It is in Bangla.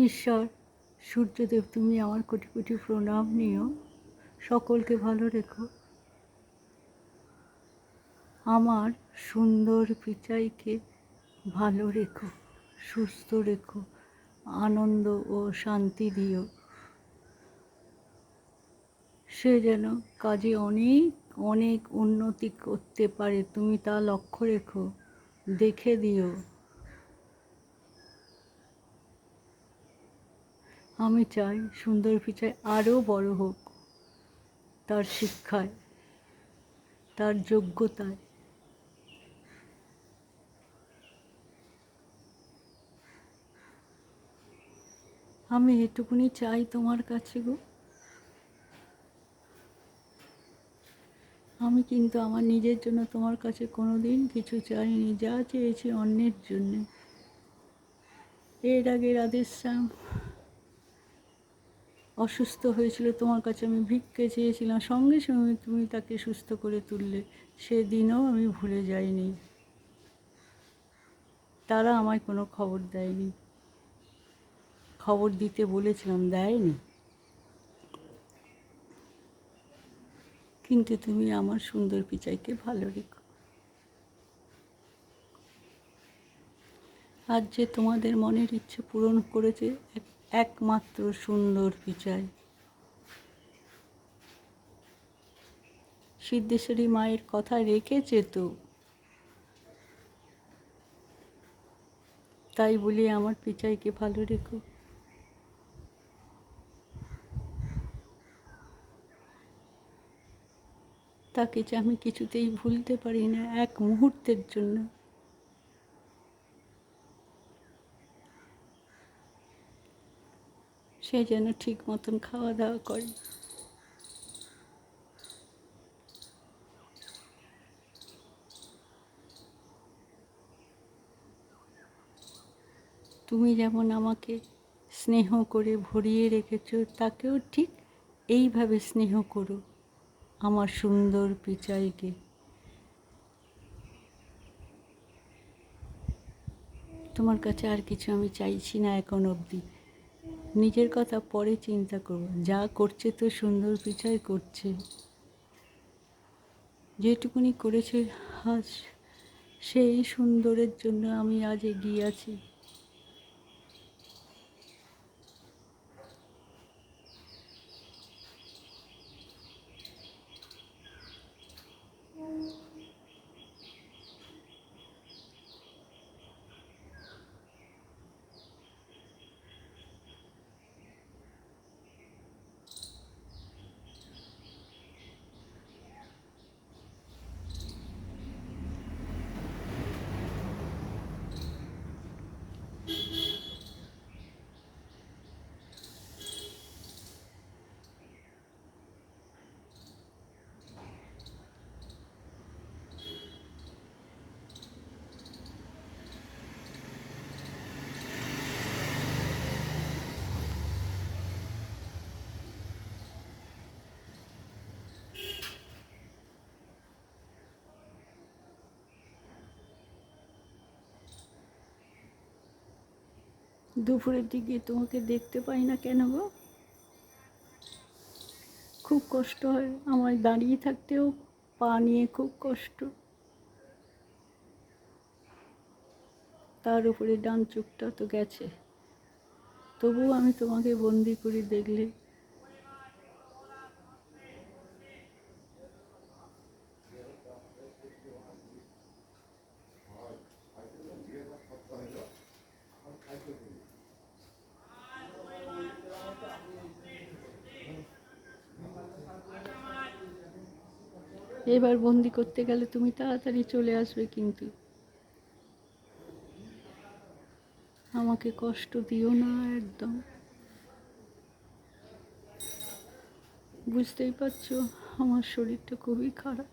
ঈশ্বর, সূর্যদেব, তুমি আমার কোটি কোটি প্রণাম নিও। সকলকে ভালো রেখো। আমার সুন্দর পিচাইকে ভালো রেখো, সুস্থ রেখো, আনন্দ ও শান্তি দিও। সে যেন কাজে অনেক অনেক উন্নতি করতে পারে, তুমি তা লক্ষ্য রেখো, দেখে দিও। আমি চাই সুন্দর পিচাই আরও বড় হোক, তার শিক্ষায়, তার যোগ্যতায়। আমি এটুকুনি চাই তোমার কাছে গো। আমি কিন্তু আমার নিজের জন্য তোমার কাছে কোনো দিন কিছু চাইনি, যা চেয়েছি অন্যের জন্যে। এর আগে রাধেশ্যাম অসুস্থ হয়েছিল, তোমার কাছে আমি ভিক্ষে চেয়েছিলাম, সঙ্গে সঙ্গে তুমি তাকে সুস্থ করে তুললে। সেদিনও আমি ভুলে যাইনি। তারা আমায় কোনো খবর দেয়নি, খবর দিতে বলেছিলাম, দেয়নি। কিন্তু তুমি আমার সুন্দর পিচাইকে ভালো রেখো। আজ যে তোমাদের মনের ইচ্ছে পূরণ করেছে একমাত্র সুন্দর পিচাই। সিদ্ধেশ্বরী মায়ের কথা রেখেছে তো, তাই বলি আমার পিচাইকে ভালো রেখো। তাকে যে আমি কিছুতেই ভুলতে পারি না, এক মুহূর্তের জন্য। সে যেন ঠিক মতন খাওয়া দাওয়া করে। তুমি যেমন আমাকে স্নেহ করে ভরিয়ে রেখেছ, তাকেও ঠিক এইভাবে স্নেহ করো আমার সুন্দর পিচাইকে। তোমার কাছে আর কিছু আমি চাইছি না এখন অবধি। নিজের কথা পরে চিন্তা করব, যা করছে তো সুন্দর পিচাই করছে। যেটুকুনি করেছে আজ, সেই সুন্দরের জন্য আমি আজ এগিয়ে আছি। দুপুরের দিকে তোমাকে দেখতে পাই না কেন গো? খুব কষ্ট হয় আমার, দাঁড়িয়ে থাকতেও পা নিয়ে খুব কষ্ট। তার উপরে ডান চোখটা তো গেছে, তবুও আমি তোমাকে বন্দি করে দেখলে। এবার বন্দি করতে গেলে তুমি তাড়াতাড়ি চলে আসবে, কিন্তু আমাকে কষ্ট দিও না একদম। বুঝতেই পারছো আমার শরীরটা খুবই খারাপ।